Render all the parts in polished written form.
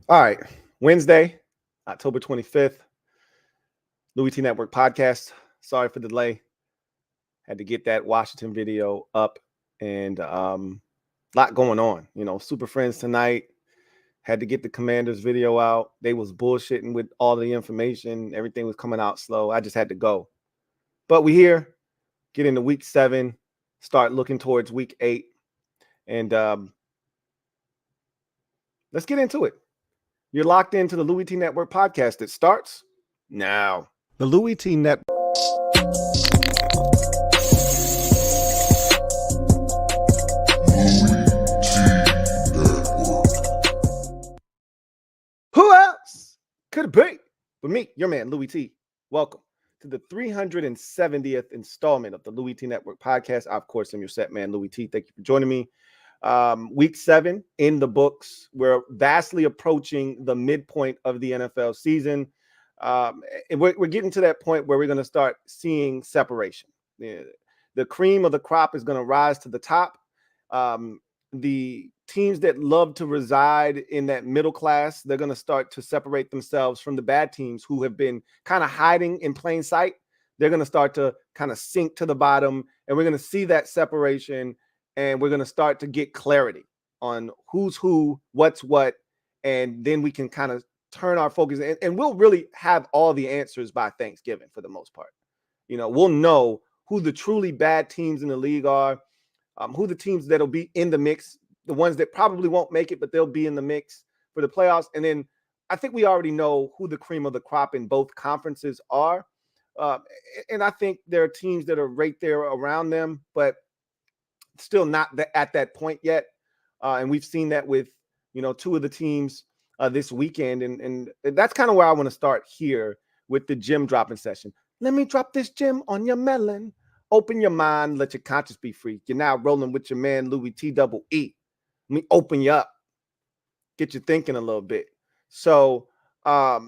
All right. Wednesday, October 25th, LouieTeeNetwork podcast. Sorry for the delay. Had to get that Washington video up and lot going on. Super Friends tonight. Had to get the Commanders video out. They was bullshitting with all the information. Everything was coming out slow. I just had to go. But we here. Get into week 7. Start looking towards week 8. And let's get into it. You're locked into the Louie T Network podcast that starts now. The Louie T Network. Who else could it be but me, your man, Louie T? Welcome to the 370th installment of the Louie T Network podcast. I, of course, am your set man, Louie T. Thank you for joining me. Week 7 in the books. We're vastly approaching the midpoint of the NFL season. And we're getting to that point where we're going to start seeing separation. The cream of the crop is going to rise to the top. The teams that love to reside in that middle class, they're going to start to separate themselves from the bad teams who have been kind of hiding in plain sight. They're going to start to kind of sink to the bottom, and we're going to see that separation, and we're going to start to get clarity on who's who, what's what, and then we can kind of turn our focus, and we'll really have all the answers by Thanksgiving for the most part. We'll know who the truly bad teams in the league are, who the teams that'll be in the mix, the ones that probably won't make it, but they'll be in the mix for the playoffs. And then I think we already know who the cream of the crop in both conferences are. And I think there are teams that are right there around them, but still not at that point yet. And we've seen that with, 2 of the teams this weekend. And that's kind of where I want to start here with the Gem Droppin Session. Let me drop this gem on your melon. Open your mind, let your conscience be free. You're now rolling with your man, Louie T double E. Let me open you up, get you thinking a little bit. So I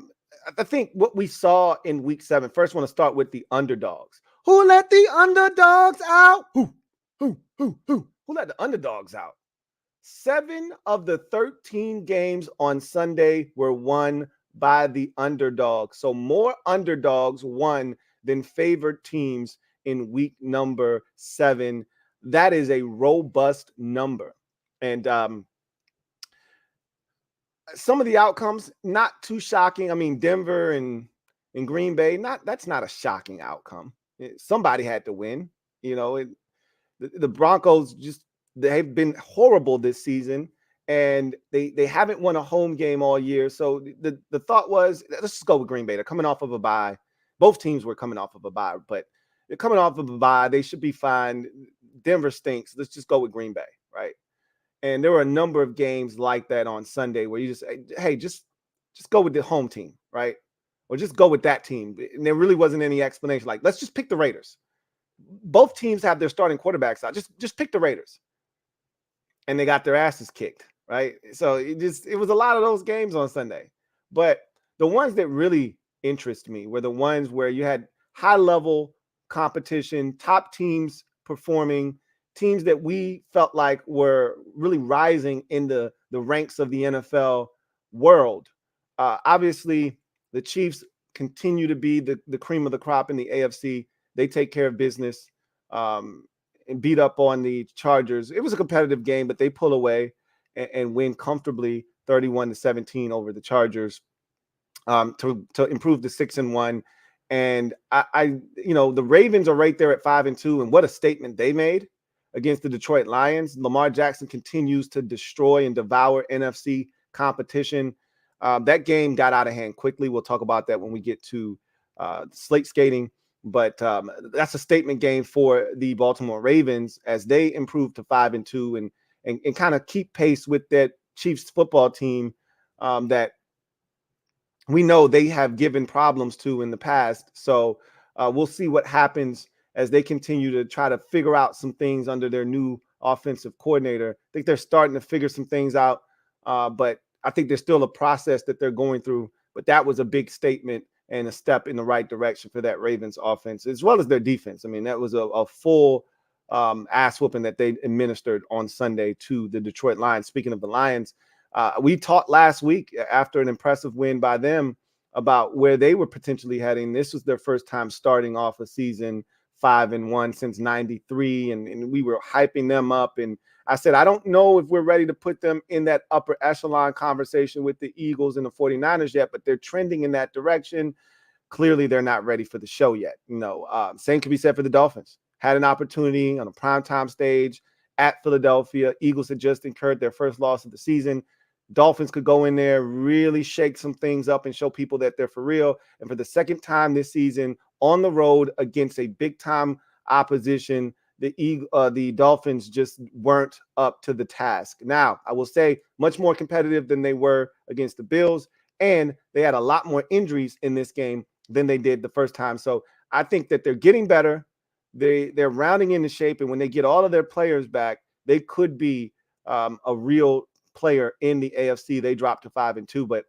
think what we saw in week 7, first I want to start with the underdogs. Who let the underdogs out? Who let the underdogs out? 7 of the 13 games on Sunday were won by the underdogs. So more underdogs won than favored teams in week number 7. That is a robust number. And some of the outcomes, not too shocking. I mean, Denver and Green Bay, that's not a shocking outcome. Somebody had to win. The Broncos they've been horrible this season, and they haven't won a home game all year. So the thought was, let's just go with Green Bay. They're coming off of a bye. Both teams were coming off of a bye, but they're coming off of a bye. They should be fine. Denver stinks. Let's just go with Green Bay, right? And there were a number of games like that on Sunday where you just go with the home team, right? Or just go with that team. And there really wasn't any explanation. Like, let's just pick the Raiders. Both teams have their starting quarterbacks out. Just pick the Raiders. And they got their asses kicked, right? So it was a lot of those games on Sunday. But the ones that really interest me were the ones where you had high-level competition, top teams performing, teams that we felt like were really rising in the ranks of the NFL world. Obviously, the Chiefs continue to be the cream of the crop in the AFC. They take care of business and beat up on the Chargers. It was a competitive game, but they pull away and win comfortably 31-17 over the Chargers to improve to 6-1. And the Ravens are right there at 5-2, and what a statement they made against the Detroit Lions. Lamar Jackson continues to destroy and devour NFC competition. That game got out of hand quickly. We'll talk about that when we get to Slate Skatin. But that's a statement game for the Baltimore Ravens as they improve to 5-2 and kind of keep pace with that Chiefs football team that we know they have given problems to in the past. So we'll see what happens as they continue to try to figure out some things under their new offensive coordinator. I think they're starting to figure some things out, but I think there's still a process that they're going through. But that was a big statement and a step in the right direction for that Ravens offense, as well as their defense. I mean, that was a full ass whooping that they administered on Sunday to the Detroit Lions. Speaking of the Lions, We talked last week after an impressive win by them about where they were potentially heading. This was their first time starting off a season 5-1 since '93, and we were hyping them up. And I said, I don't know if we're ready to put them in that upper echelon conversation with the Eagles and the 49ers yet, but they're trending in that direction. Clearly, they're not ready for the show yet. Same can be said for the Dolphins. Had an opportunity on a primetime stage at Philadelphia. Eagles had just incurred their first loss of the season. Dolphins could go in there, really shake some things up and show people that they're for real. And for the second time this season on the road against a big-time opposition, the Dolphins just weren't up to the task. Now, I will say much more competitive than they were against the Bills, and they had a lot more injuries in this game than they did the first time. So I think that they're getting better. They're rounding into shape, and when they get all of their players back, they could be a real player in the AFC. They dropped to 5-2, but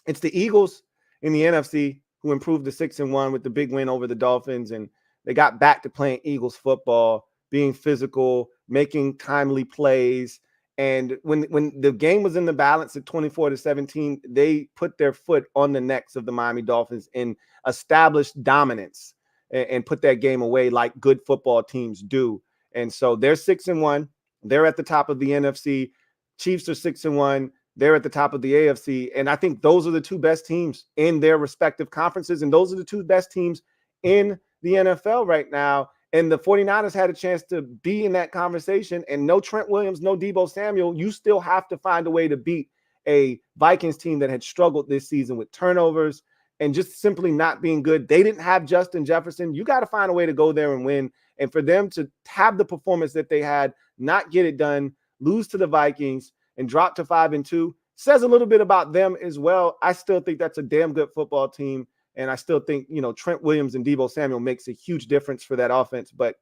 it's the Eagles in the NFC who improved to 6-1 with the big win over the Dolphins, and they got back to playing Eagles football, being physical, making timely plays. And when the game was in the balance at 24-17, they put their foot on the necks of the Miami Dolphins and established dominance and put that game away like good football teams do. And so they're 6-1. They're at the top of the NFC. Chiefs are 6-1. They're at the top of the AFC. And I think those are the two best teams in their respective conferences. And those are the two best teams in the NFL right now. And the 49ers had a chance to be in that conversation. And no Trent Williams, no Deebo Samuel. You still have to find a way to beat a Vikings team that had struggled this season with turnovers and just simply not being good. They didn't have Justin Jefferson. You got to find a way to go there and win. And for them to have the performance that they had, not get it done, lose to the Vikings, and drop to 5-2 says a little bit about them as well. I still think that's a damn good football team. And I still think, Trent Williams and Deebo Samuel makes a huge difference for that offense. But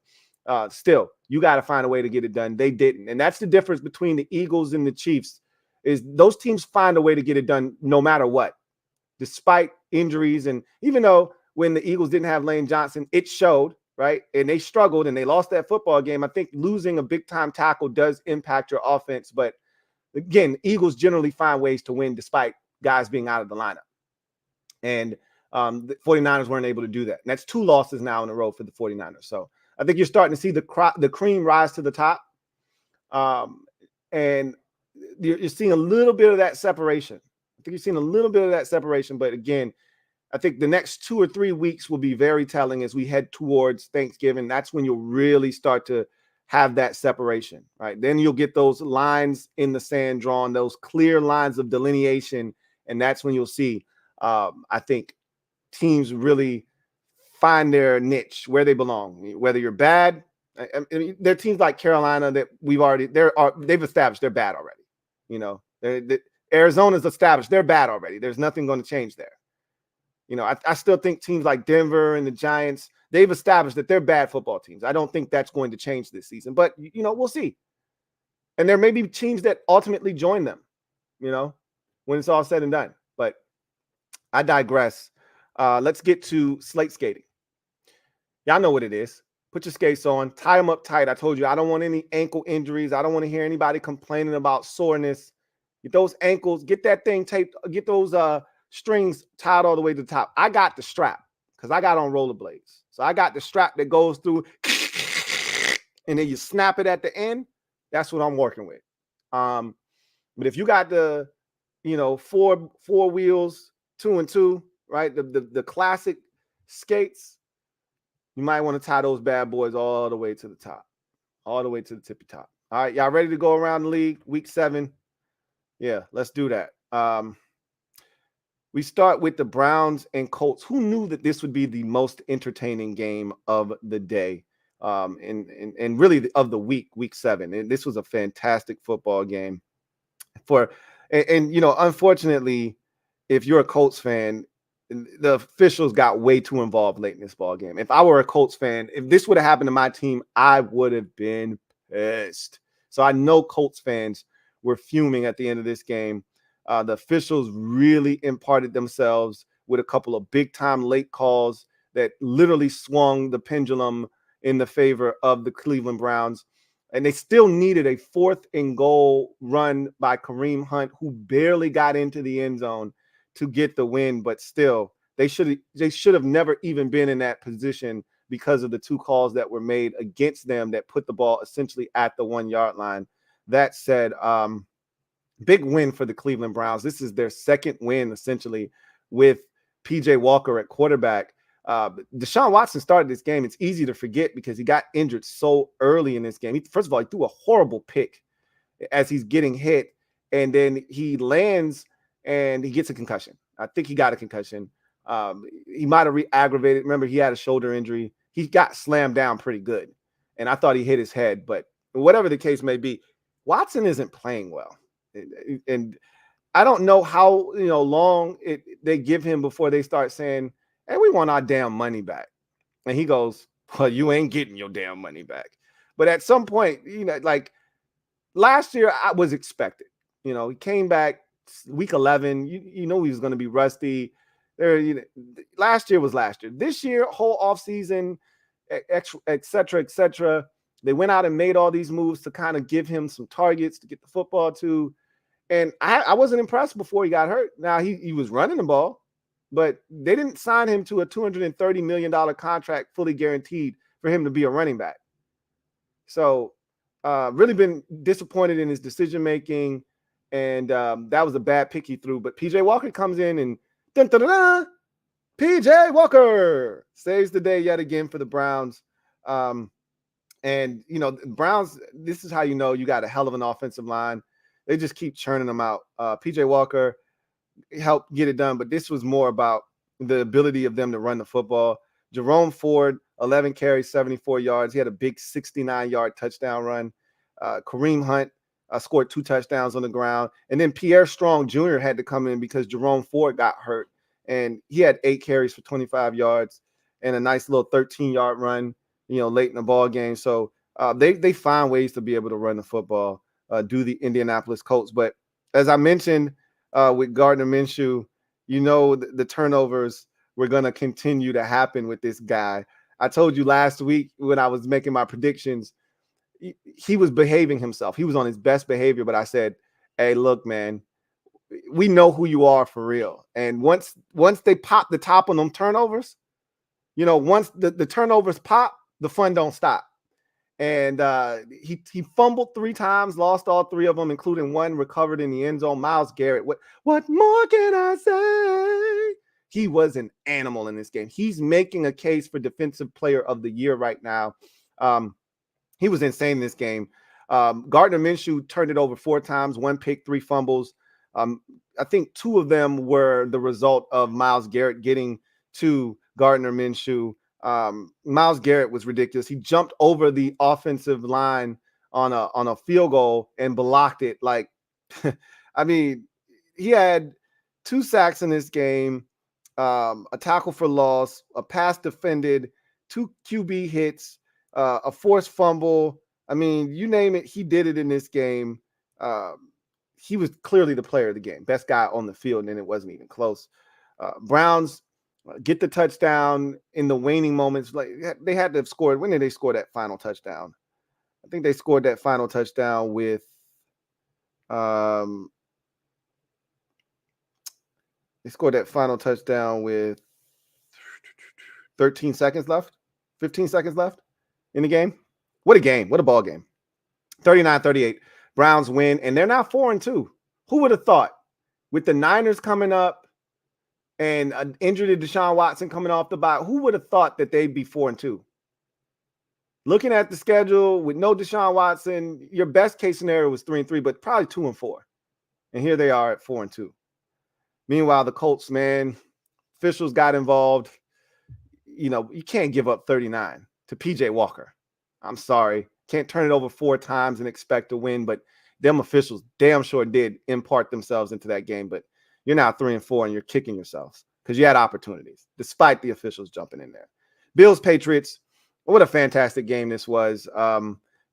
still, you got to find a way to get it done. They didn't. And that's the difference between the Eagles and the Chiefs is those teams find a way to get it done no matter what, despite injuries. And even though when the Eagles didn't have Lane Johnson, it showed, right? And they struggled and they lost that football game. I think losing a big-time tackle does impact your offense. But again, Eagles generally find ways to win despite guys being out of the lineup. And the 49ers weren't able to do that. And that's 2 losses now in a row for the 49ers. So I think you're starting to see the cream rise to the top. And you're seeing a little bit of that separation. I think you're seeing a little bit of that separation. But again, I think the next 2 or 3 weeks will be very telling as we head towards Thanksgiving. That's when you'll really start to have that separation, right? Then you'll get those lines in the sand drawn, those clear lines of delineation. And that's when you'll see, I think, teams really find their niche where they belong. Whether you're bad, I mean, there are teams like Carolina that they've established they're bad already. Arizona's established they're bad already. There's nothing going to change there. I still think teams like Denver and the Giants, they've established that they're bad football teams. I don't think that's going to change this season, but we'll see. And there may be teams that ultimately join them, when it's all said and done. But I digress. Let's get to Slate Skating. Y'all know what it is. Put your skates on, tie them up tight. I told you I don't want any ankle injuries. I don't want to hear anybody complaining about soreness. Get those ankles, get that thing taped, get those strings tied all the way to the top. I got the strap because I got on rollerblades. So I got the strap that goes through and then you snap it at the end. That's what I'm working with. But if you got the, four wheels, 2 and 2, right? The classic skates, you might want to tie those bad boys all the way to the top, all the way to the tippy top. All right, y'all ready to go around the league? Week 7. Yeah, let's do that. We start with the Browns and Colts. Who knew that this would be the most entertaining game of the day, and really of the week 7? And this was a fantastic football game. Unfortunately, if you're a Colts fan, the officials got way too involved late in this ball game. If I were a Colts fan, if this would have happened to my team, I would have been pissed. So I know Colts fans were fuming at the end of this game. The officials really imparted themselves with a couple of big-time late calls that literally swung the pendulum in the favor of the Cleveland Browns. And they still needed a 4th and goal run by Kareem Hunt, who barely got into the end zone to get the win. But still, they should have never even been in that position because of the 2 calls that were made against them that put the ball essentially at the 1-yard line. That said, big win for the Cleveland Browns. This is their 2nd win essentially with PJ Walker at quarterback. Deshaun Watson started this game. It's easy to forget because he got injured so early in this game. First of all, he threw a horrible pick as he's getting hit, and then he lands and he gets a concussion. I think he got a concussion. He might have re-aggravated. Remember, he had a shoulder injury. He got slammed down pretty good, and I thought he hit his head. But whatever the case may be, Watson isn't playing well, and I don't know how long they give him before they start saying, "Hey, we want our damn money back." And he goes, "Well, you ain't getting your damn money back." But at some point, like last year, I was expected. He came back week 11. You know he was going to be rusty. Last year was last year. This year, whole offseason, et cetera, et cetera. They went out and made all these moves to kind of give him some targets to get the football to. And I wasn't impressed before he got hurt. Now, he was running the ball, but they didn't sign him to a $230 million contract fully guaranteed for him to be a running back. So really been disappointed in his decision-making, and that was a bad pick he threw. But P.J. Walker comes in and P.J. Walker saves the day yet again for the Browns. And, Browns, this is how you got a hell of an offensive line. They just keep churning them out. P.J. Walker helped get it done, but this was more about the ability of them to run the football. Jerome Ford, 11 carries, 74 yards. He had a big 69-yard touchdown run. Kareem Hunt scored 2 touchdowns on the ground. And then Pierre Strong Jr. had to come in because Jerome Ford got hurt. And he had 8 carries for 25 yards and a nice little 13-yard run, late in the ball game. So they find ways to be able to run the football, do the Indianapolis Colts. But as I mentioned with Gardner Minshew, the turnovers were going to continue to happen with this guy. I told you last week when I was making my predictions, he was behaving himself. He was on his best behavior, but I said, hey, look, man, we know who you are for real. And once they pop the top on them turnovers, once the turnovers pop, the fun don't stop. And he fumbled 3 times, lost all 3 of them, including 1 recovered in the end zone. Myles Garrett, what more can I say? He was an animal in this game. He's making a case for Defensive Player of the Year right now. He was insane in this game. Gardner Minshew turned it over 4 times, 1 pick, 3 fumbles. I think 2 of them were the result of Myles Garrett getting to Gardner Minshew. Myles Garrett was ridiculous. He jumped over the offensive line on a field goal and blocked it. Like, I mean, he had 2 sacks in this game, a tackle for loss, a pass defended, 2 QB hits, a forced fumble. I mean, you name it, he did it in this game. He was clearly the player of the game, best guy on the field, and it wasn't even close. Browns get the touchdown in the waning moments. Like, they had to have scored. When did they score that final touchdown? I think they scored that final touchdown with they scored that final touchdown with 13 seconds left, 15 seconds left in the game. What a game. What a ball game. 39-38. Browns win, and they're now 4-2. Who would have thought, with the Niners coming up and an injury to Deshaun Watson coming off the bye, who would have thought that they'd be 4-2? Looking at the schedule with no Deshaun Watson, your best case scenario was 3-3, but probably 2-4. And here they are at 4-2. Meanwhile, the Colts, man, officials got involved. You can't give up 39 to PJ Walker. I'm sorry. Can't turn it over 4 times and expect to win, but them officials damn sure did impart themselves into that game. But you're now 3-4 and you're kicking yourselves because you had opportunities despite the officials jumping in there. Bills, Patriots, what a fantastic game this was.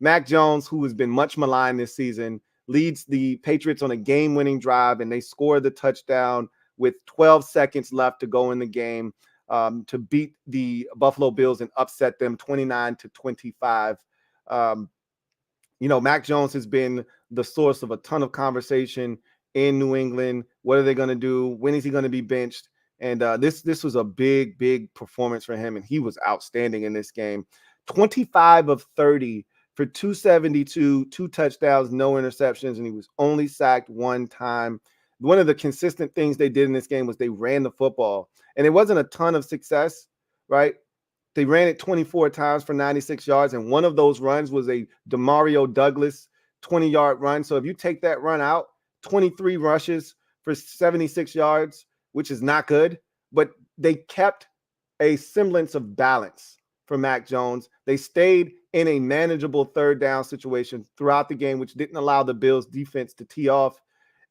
Mac Jones, who has been much maligned this season, leads the Patriots on a game-winning drive, and they score the touchdown with 12 seconds left to go in the game to beat the Buffalo Bills and upset them 29-25. Mac Jones has been the source of a ton of conversation in New England. What are they going to do? When is he going to be benched? And this was a big, big performance for him, and he was outstanding in this game. 25 of 30 for 272, 2 touchdowns, no interceptions, and he was only sacked one time. One of the consistent things they did in this game was they ran the football, and it wasn't a ton of success, right? They ran it 24 times for 96 yards, and one of those runs was a Demario Douglas 20-yard run. So if you take that run out, 23 rushes for 76 yards, which is not good, but they kept a semblance of balance for Mac Jones. They stayed in a manageable third down situation throughout the game, which didn't allow the Bills defense to tee off,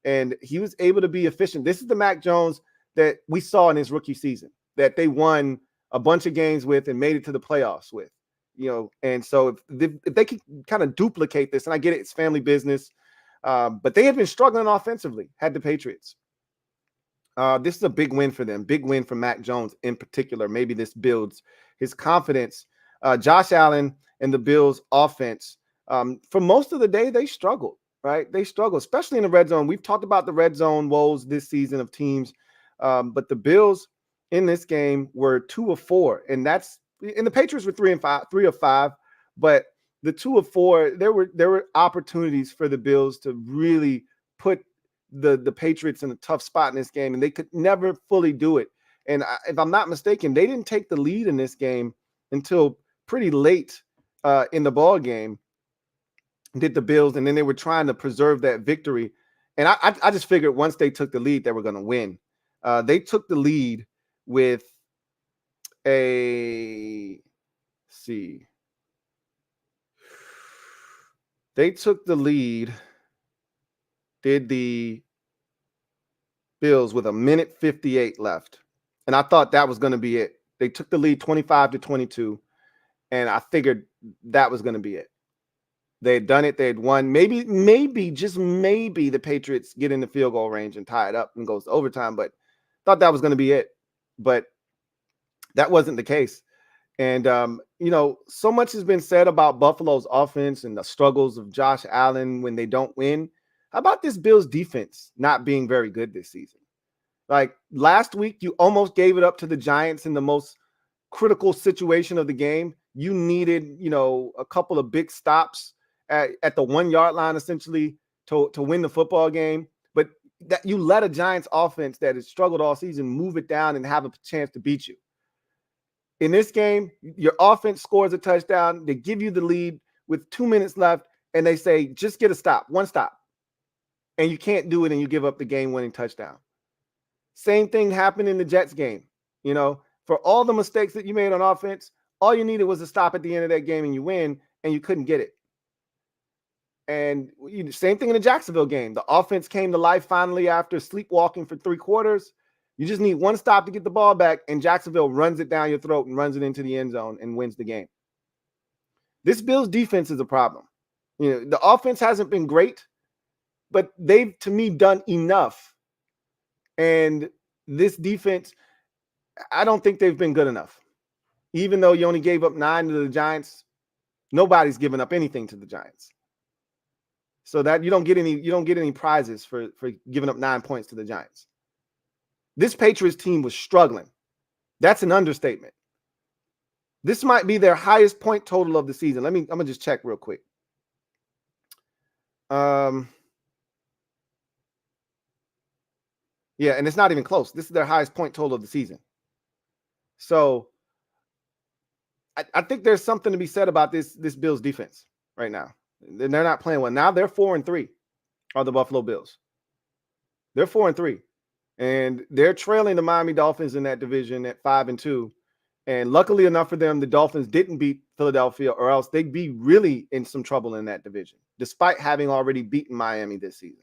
and he was able to be efficient. This is the Mac Jones that we saw in his rookie season, that they won a bunch of games with and made it to the playoffs with, and so if they could kind of duplicate this, and I get it, it's family business, but they had been struggling offensively, had the Patriots. This is a big win for them, big win for Mac Jones in particular. Maybe this builds his confidence. Josh Allen and the Bills offense, for most of the day, they struggled, right? They struggled, especially in the red zone. We've talked about the red zone woes this season of teams, but the Bills in this game were 2 of 4, and the Patriots were 3 of 5, but the 2 of 4, there were opportunities for the Bills to really put the Patriots in a tough spot in this game, and they could never fully do it. And if I'm not mistaken, they didn't take the lead in this game until pretty late in the ball game, did the Bills, and then they were trying to preserve that victory. And I just figured once they took the lead, they were going to win. They took the lead with they took the lead, did the Bills, with 1:58 left. And I thought that was going to be it. They took the lead 25-22, and I figured that was going to be it. They had done it. They had won. Maybe, just maybe the Patriots get in the field goal range and tie it up and goes to overtime, but thought that was going to be it. But that wasn't the case. And, so much has been said about Buffalo's offense and the struggles of Josh Allen when they don't win. How about this Bills defense not being very good this season? Like last week, you almost gave it up to the Giants in the most critical situation of the game. You needed, a couple of big stops at the 1 yard line, essentially, to win the football game. But that you let a Giants offense that has struggled all season move it down and have a chance to beat you. In this game, your offense scores a touchdown. They give you the lead with 2 minutes left, and they say, just get a stop, one stop. And you can't do it, and you give up the game-winning touchdown. Same thing happened in the Jets game. For all the mistakes that you made on offense, all you needed was a stop at the end of that game, and you win, and you couldn't get it. And same thing in the Jacksonville game. The offense came to life finally after sleepwalking for 3 quarters. You just need one stop to get the ball back, and Jacksonville runs it down your throat and runs it into the end zone and wins the game. This Bills defense is a problem. The offense hasn't been great, but they've, to me, done enough. And this defense, I don't think they've been good enough. Even though you only gave up 9 to the Giants, nobody's given up anything to the Giants. So that you don't get any prizes for giving up 9 points to the Giants. This Patriots team was struggling. That's an understatement. This might be their highest point total of the season. I'm gonna just check real quick. Yeah, and it's not even close. This is their highest point total of the season. So I think there's something to be said about this Bills defense right now. They're not playing well. Now they're 4-3, are the Buffalo Bills. They're 4-3. And they're trailing the Miami Dolphins in that division at 5-2. And luckily enough for them, the Dolphins didn't beat Philadelphia, or else they'd be really in some trouble in that division, despite having already beaten Miami this season.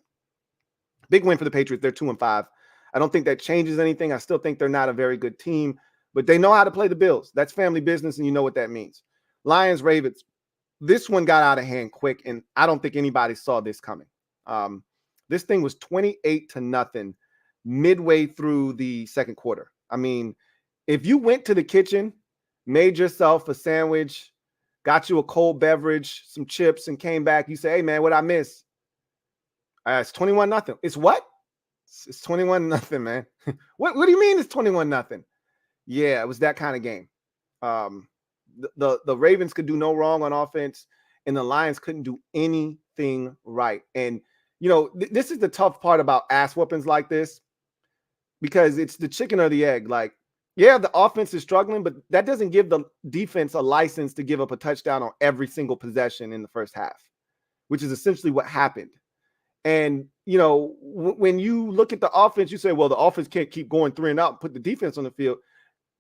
Big win for the Patriots. They're 2-5. I don't think that changes anything. I still think they're not a very good team, but they know how to play the Bills. That's family business, and you know what that means. Lions, Ravens. This one got out of hand quick, and I don't think anybody saw this coming. This thing was 28-0 midway through the second quarter. I mean, if you went to the kitchen, made yourself a sandwich, got you a cold beverage, some chips, and came back. You say, hey, man, what I miss? It's 21-0. It's what? It's 21-0, man. What do you mean it's 21-0? Yeah, it was that kind of game. The Ravens could do no wrong on offense, and the Lions couldn't do anything right. And, this is the tough part about ass whoopings like this, because it's the chicken or the egg. Like, yeah, the offense is struggling, but that doesn't give the defense a license to give up a touchdown on every single possession in the first half, which is essentially what happened. And, when you look at the offense, you say, well, the offense can't keep going 3-and-out and put the defense on the field.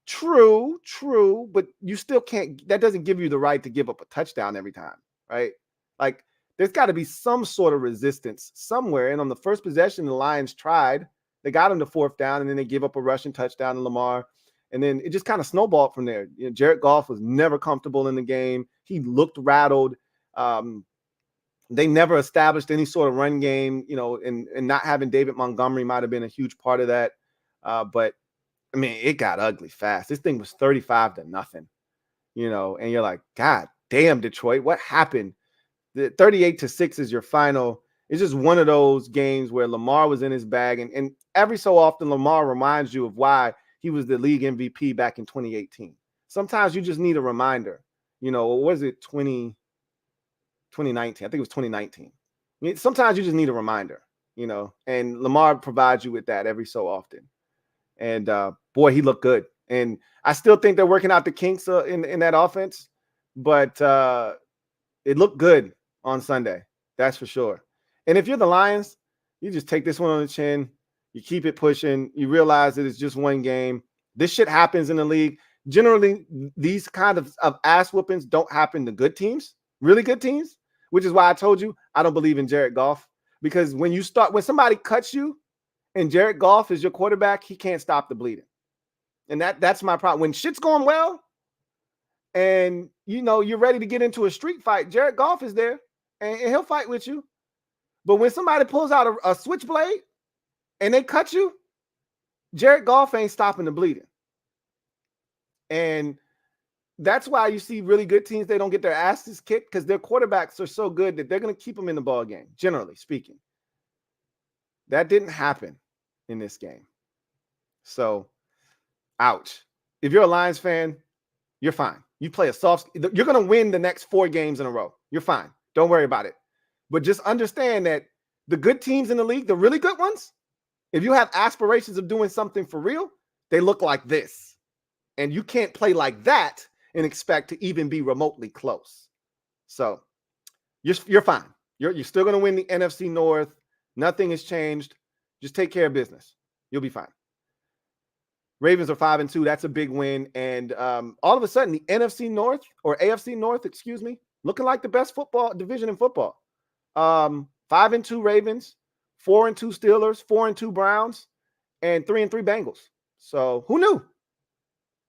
True, but you still can't. That doesn't give you the right to give up a touchdown every time, right? Like, there's got to be some sort of resistance somewhere. And on the first possession, the Lions tried. They got him to 4th down, and then they give up a rushing touchdown to Lamar. And then it just kind of snowballed from there. Jared Goff was never comfortable in the game. He looked rattled. They never established any sort of run game, and not having David Montgomery might have been a huge part of that. But I mean, it got ugly fast. This thing was 35-0, and you're like, God damn, Detroit, what happened? The 38-6 is your final. It's just one of those games where Lamar was in his bag, and every so often Lamar reminds you of why he was the league MVP back in 2018. Sometimes you just need a reminder. What was it, 2019? I think it was 2019. Sometimes you just need a reminder, and Lamar provides you with that every so often. And boy, he looked good. And I still think they're working out the kinks in that offense, but it looked good on Sunday. That's for sure. And if you're the Lions, you just take this one on the chin. You keep it pushing. You realize that it's just one game. This shit happens in the league. Generally, these kind of ass whoopings don't happen to good teams, really good teams, which is why I told you I don't believe in Jared Goff. Because when somebody cuts you and Jared Goff is your quarterback, he can't stop the bleeding. And that's my problem. When shit's going well and, you're ready to get into a street fight, Jared Goff is there and he'll fight with you. But when somebody pulls out a switchblade and they cut you, Jared Goff ain't stopping the bleeding. And that's why you see really good teams, they don't get their asses kicked because their quarterbacks are so good that they're going to keep them in the ball game, generally speaking. That didn't happen in this game. So, ouch. If you're a Lions fan, you're fine. You play you're going to win the next 4 games in a row. You're fine. Don't worry about it. But just understand that the good teams in the league, the really good ones, if you have aspirations of doing something for real, they look like this. And you can't play like that and expect to even be remotely close. So you're fine. You're still going to win the NFC North. Nothing has changed. Just take care of business. You'll be fine. Ravens are 5-2. That's a big win. And all of a sudden, the NFC North or AFC North, looking like the best football division in football. 5-2 Ravens, 4-2 Steelers, 4-2 Browns, and 3-3 Bengals. So who knew?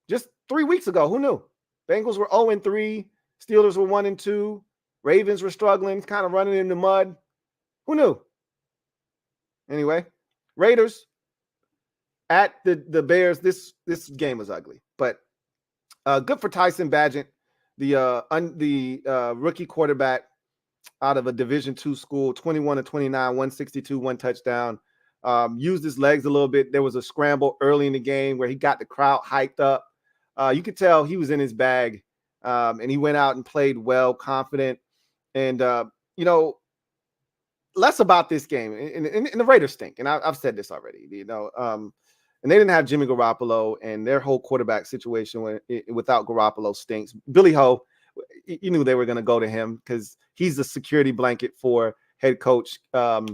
Just 3 weeks ago, who knew? Bengals were 0-3, Steelers were 1-2, Ravens were struggling, kind of running in the mud. Who knew? Anyway, Raiders at the Bears. This game was ugly, but good for Tyson Bagent, the rookie quarterback out of a Division II school, 21-29, 162, 1 touchdown. Used his legs a little bit. There was a scramble early in the game where he got the crowd hyped up. You could tell he was in his bag, and he went out and played well, confident. And, less about this game. And the Raiders stink. And I've said this already, and they didn't have Jimmy Garoppolo, and their whole quarterback situation without Garoppolo stinks. Billy Ho, you knew they were going to go to him because he's the security blanket for head coach Josh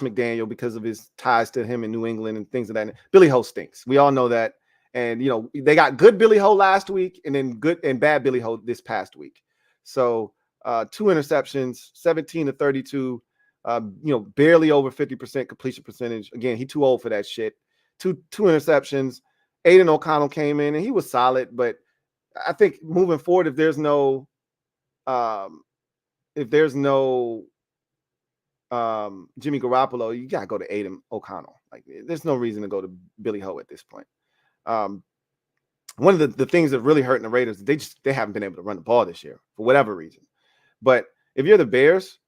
McDaniel because of his ties to him in New England and things of that. Billy Ho stinks. We all know that. And, they got good Billy Ho last week and then good and bad Billy Ho this past week. So 2 interceptions, 17-32, barely over 50% completion percentage. Again, he too old for that shit. Two interceptions. Aiden O'Connell came in and he was solid, but I think moving forward, if there's no Jimmy Garoppolo, you gotta go to Aiden O'Connell. Like, there's no reason to go to Billy Ho at this point. one of the things that really hurting the Raiders, they haven't been able to run the ball this year for whatever reason. But if you're the Bears,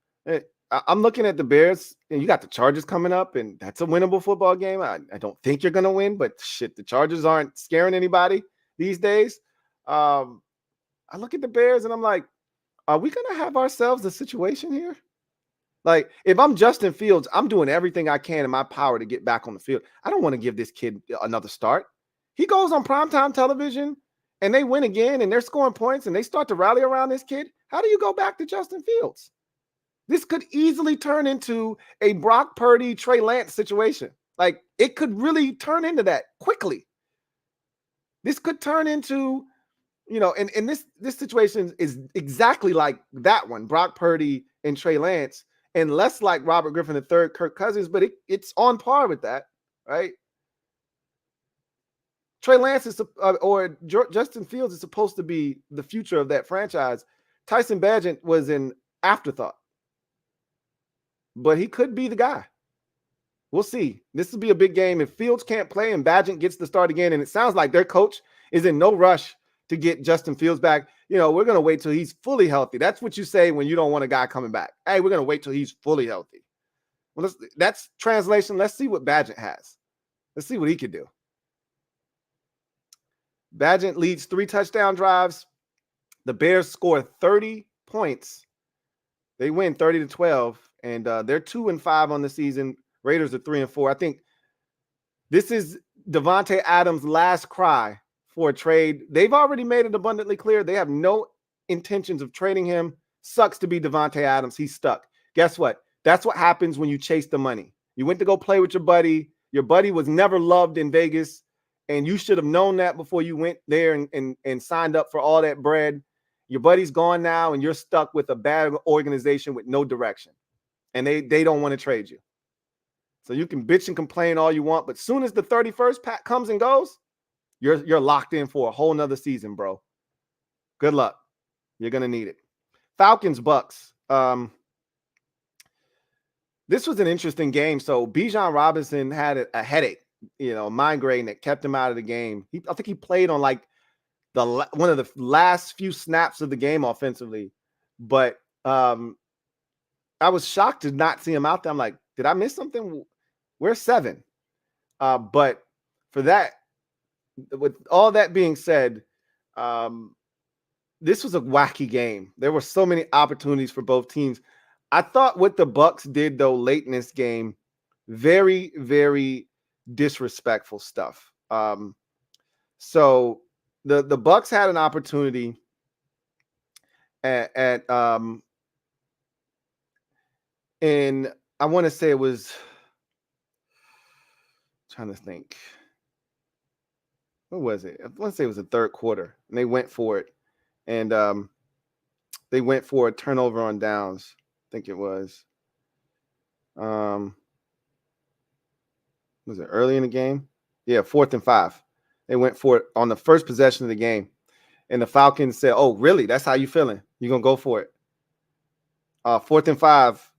I'm looking at the Bears, and you got the Chargers coming up, and that's a winnable football game. I don't think you're going to win, but shit, the Chargers aren't scaring anybody these days. I look at the Bears, and I'm like, are we going to have ourselves a situation here? Like, if I'm Justin Fields, I'm doing everything I can in my power to get back on the field. I don't want to give this kid another start. He goes on primetime television and they win again and they're scoring points and they start to rally around this kid. How do you go back to Justin Fields? This could easily turn into a Brock Purdy, Trey Lance situation. Like, it could really turn into that quickly. This could turn into, and this situation is exactly like that one, Brock Purdy and Trey Lance, and less like Robert Griffin III, Kirk Cousins, but it's on par with that, right? Trey Lance or Justin Fields is supposed to be the future of that franchise. Tyson Bagent was an afterthought, but he could be the guy. We'll see. This will be a big game. If Fields can't play and Bagent gets the start again, and it sounds like their coach is in no rush to get Justin Fields back, we're going to wait till he's fully healthy. That's what you say when you don't want a guy coming back. Hey, we're going to wait till he's fully healthy. Well, that's translation. Let's see what Bagent has. Let's see what he can do. Bagent leads 3 touchdown drives. The Bears score 30 points. They win 30-12, and they're 2-5 on the season. Raiders are 3-4. I think this is Davante Adams' last cry for a trade. They've already made it abundantly clear they have no intentions of trading him. Sucks to be Davante Adams. He's stuck. Guess what? That's what happens when you chase the money. You went to go play with your buddy. Your buddy was never loved in Vegas, and you should have known that before you went there and signed up for all that bread. Your buddy's gone now, and you're stuck with a bad organization with no direction, and they don't want to trade you. So you can bitch and complain all you want, but soon as the 31st pack comes and goes, you're locked in for a whole nother season, bro. Good luck. You're going to need it. Falcons, Bucs. This was an interesting game. So Bijan Robinson had a headache, migraine that kept him out of the game. I think he played on like one of the last few snaps of the game offensively, but I was shocked to not see him out there. I'm like, did I miss something? We're 7. But for that, with all that being said, this was a wacky game. There were so many opportunities for both teams. I thought what the Bucs did, though, late in this game, very, very disrespectful stuff. So the Bucs had an opportunity and I want to say it was, trying to think. What was it? I want to say it was the third quarter, and they went for it. And they went for a turnover on downs. I think it was. Was it early in the game? Yeah, 4th and 5. They went for it on the first possession of the game. And the Falcons said, oh, really? That's how you feeling? You're going to go for it. 4th and 5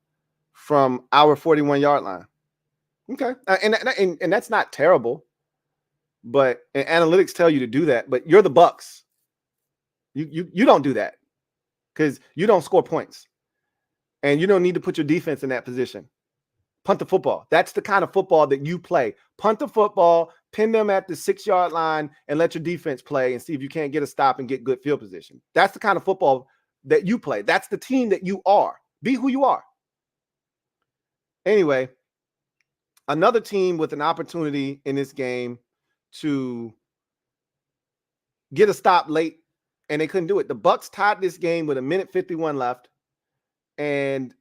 from our 41-yard line. Okay. And that's not terrible. But analytics tell you to do that. But you're the Bucs. You don't do that because you don't score points. And you don't need to put your defense in that position. Punt the football. That's the kind of football that you play. Punt the football, pin them at the 6-yard line, and let your defense play and see if you can't get a stop and get good field position. That's the kind of football that you play. That's the team that you are. Be who you are. Anyway, another team with an opportunity in this game to get a stop late, and they couldn't do it. The Bucs tied this game with 1:51 left. The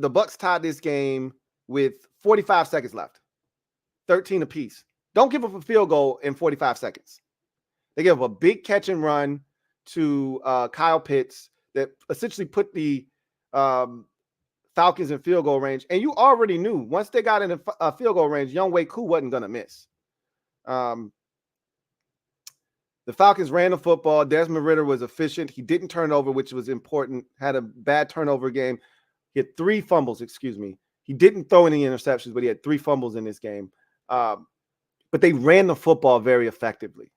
Bucs tied this game with 45 seconds left, 13 apiece. Don't give up a field goal in 45 seconds. They give up a big catch and run to Kyle Pitts that essentially put the Falcons in field goal range. And you already knew once they got in a field goal range, Younghoe Koo wasn't going to miss. The Falcons ran the football. Desmond Ridder was efficient. He didn't turn over, which was important. Had a bad turnover game. He had 3 fumbles, He didn't throw any interceptions, but he had 3 fumbles in this game. But they ran the football very effectively.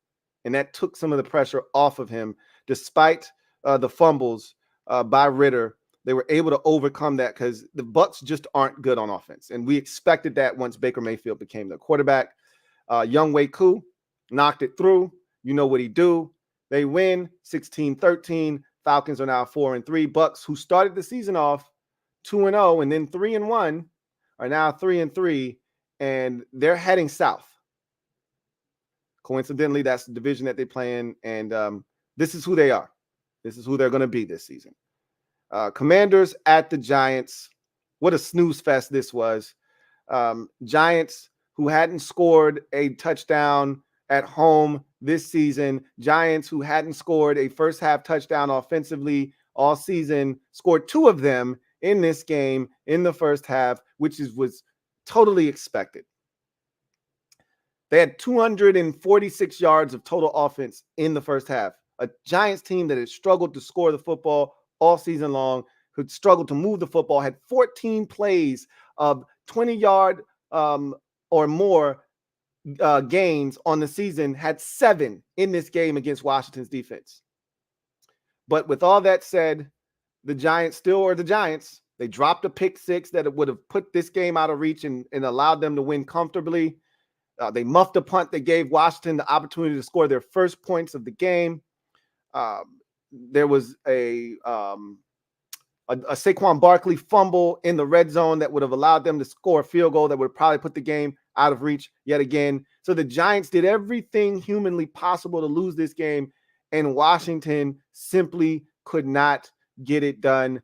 and that took some of the pressure off of him. Despite the fumbles by Ritter, they were able to overcome that because the Bucs just aren't good on offense, and we expected that once Baker Mayfield became the quarterback. Younghoe Koo knocked it through. You know what he do. They win 16-13. Falcons are now 4-3. Bucs, who started the season off 2-0 and then 3-1, are now 3-3, and they're heading south. Coincidentally, that's the division that they play in, and this is who they are. This is who they're going to be this season. Commanders at the Giants. What a snooze fest this was. Giants, who hadn't scored a touchdown at home this season. Giants, who hadn't scored a first half touchdown offensively all season, scored 2 of them in this game in the first half, which was totally expected. They had 246 yards of total offense in the first half. A Giants team that had struggled to score the football all season long, who struggled to move the football, had 14 plays of 20-yard or more gains on the season, had 7 in this game against Washington's defense. But with all that said, the Giants still are the Giants. They dropped a pick 6 that would have put this game out of reach and allowed them to win comfortably. They muffed a punt that gave Washington the opportunity to score their first points of the game. There was a Saquon Barkley fumble in the red zone that would have allowed them to score a field goal that would probably put the game out of reach yet again. So the Giants did everything humanly possible to lose this game, and Washington simply could not get it done.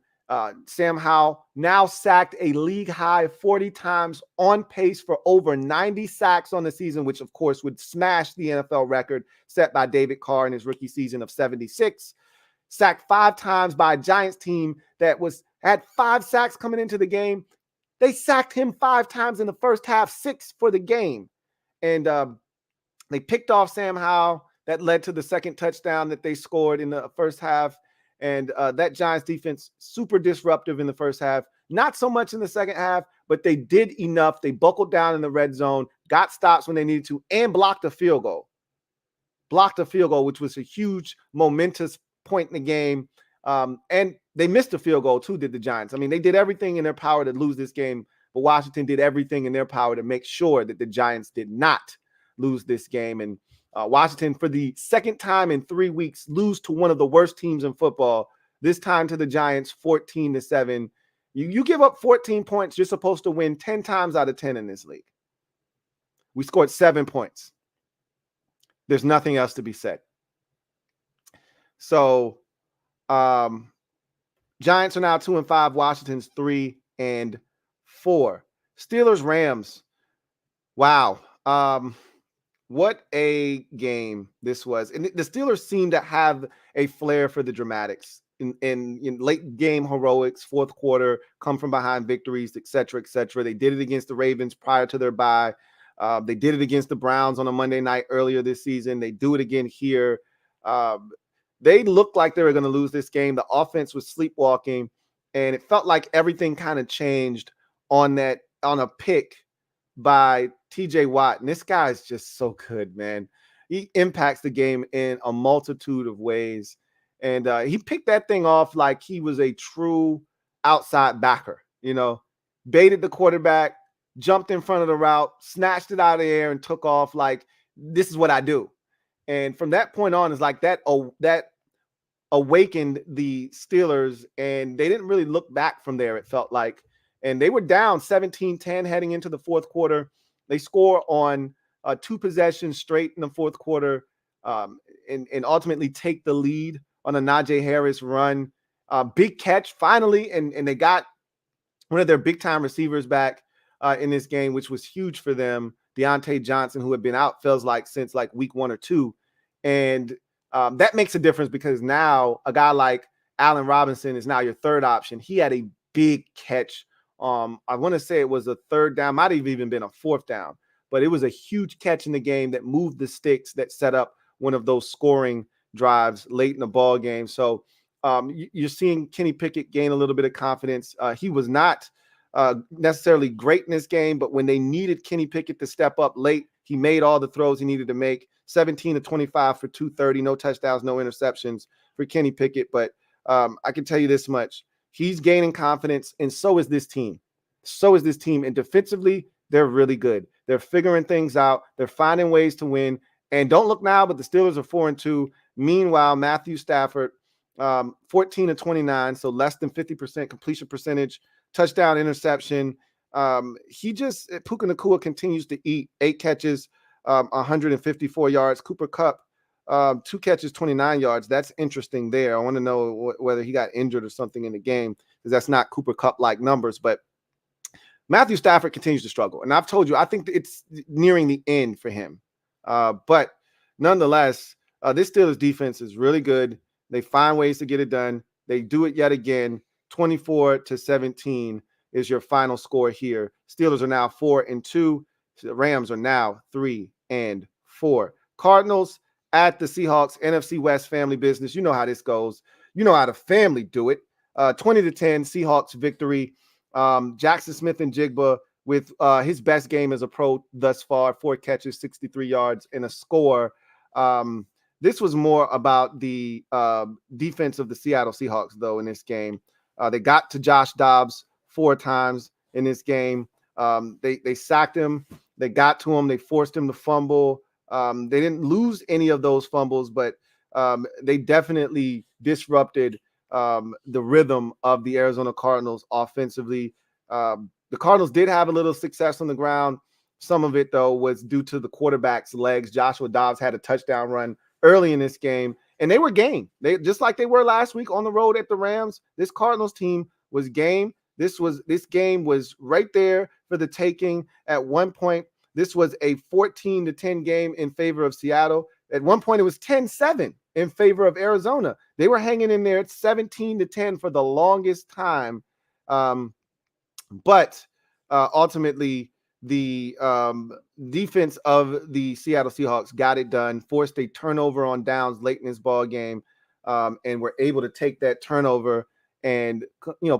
Sam Howell now sacked a league-high 40 times, on pace for over 90 sacks on the season, which, of course, would smash the NFL record set by David Carr in his rookie season of 76. Sacked 5 times by a Giants team that had 5 sacks coming into the game. They sacked him 5 times in the first half, 6 for the game. And they picked off Sam Howell. That led to the second touchdown that they scored in the first half. And that Giants defense, super disruptive in the first half. Not so much in the second half, but they did enough. They buckled down in the red zone, got stops when they needed to, and blocked a field goal. Which was a huge, momentous point in the game. And they missed a field goal too, did the Giants. I mean, they did everything in their power to lose this game, but Washington did everything in their power to make sure that the Giants did not lose this game. And Washington, for the second time in 3 weeks, lose to one of the worst teams in football, this time to the Giants 14-7. You give up 14 points, you're supposed to win 10 times out of 10 in this league. We scored 7 points. There's nothing else to be said. So Giants are now 2-5. Washington's 3-4. Steelers, Rams. Wow. What a game this was. And the Steelers seem to have a flair for the dramatics in late game heroics, fourth quarter, come from behind victories, et cetera, et cetera. They did it against the Ravens prior to their bye. They did it against the Browns on a Monday night earlier this season. They do it again here. They looked like they were going to lose this game. The offense was sleepwalking, and it felt like everything kind of changed on a pick by TJ Watt. And this guy is just so good, man. He impacts the game in a multitude of ways. And he picked that thing off like he was a true outside backer, baited the quarterback, jumped in front of the route, snatched it out of the air, and took off like, this is what I do. And from that point on, it's like that awakened the Steelers, and they didn't really look back from there, it felt like. And they were down 17-10 heading into the fourth quarter. They score on 2 possessions straight in the fourth quarter and ultimately take the lead on a Najee Harris run. Big catch finally, and they got one of their big-time receivers back in this game, which was huge for them, Deontay Johnson, who had been out, feels like, since like week 1 or 2. And that makes a difference because now a guy like Allen Robinson is now your third option. He had a big catch. I want to say it was a third down, might have even been a fourth down, but it was a huge catch in the game that moved the sticks, that set up one of those scoring drives late in the ball game. So you're seeing Kenny Pickett gain a little bit of confidence. He was not necessarily great in this game, but when they needed Kenny Pickett to step up late, he made all the throws he needed to make 17 to 25 for 230, no touchdowns, no interceptions for Kenny Pickett. But I can tell you this much. He's gaining confidence, and so is this team. So is this team. And defensively, they're really good. They're figuring things out. They're finding ways to win. And don't look now, but the Steelers are 4-2. Meanwhile, Matthew Stafford, 14 to 29, so less than 50% completion percentage, touchdown, interception. Puka Nacua continues to eat 8 catches, 154 yards. Cooper Kupp, 2 catches, 29 yards. That's interesting there. I want to know whether he got injured or something in the game, because that's not Cooper Kupp-like numbers. But Matthew Stafford continues to struggle. And I've told you, I think it's nearing the end for him. But nonetheless, this Steelers defense is really good. They find ways to get it done. They do it yet again. 24 to 17 is your final score here. Steelers are now 4-2. The Rams are now 3-4. Cardinals at the Seahawks, NFC West family business. You know how this goes. You know how the family do it. 20 to 10 Seahawks victory. Jackson Smith and Jigba with his best game as a pro thus far, 4 catches, 63 yards, and a score. This was more about the defense of the Seattle Seahawks, though, in this game. They got to Josh Dobbs 4 times in this game. They sacked him. They got to him. They forced him to fumble. They didn't lose any of those fumbles, but they definitely disrupted the rhythm of the Arizona Cardinals offensively. The Cardinals did have a little success on the ground. Some of it, though, was due to the quarterback's legs. Joshua Dobbs had a touchdown run early in this game, and they were game. They just like they were last week on the road at the Rams. This Cardinals team was game. This game was right there for the taking. At one point, this was a 14 to 10 game in favor of Seattle. At one point, it was 10-7 in favor of Arizona. They were hanging in there at 17 to 10 for the longest time. But ultimately, the defense of the Seattle Seahawks got it done, forced a turnover on downs late in this ball game, and were able to take that turnover and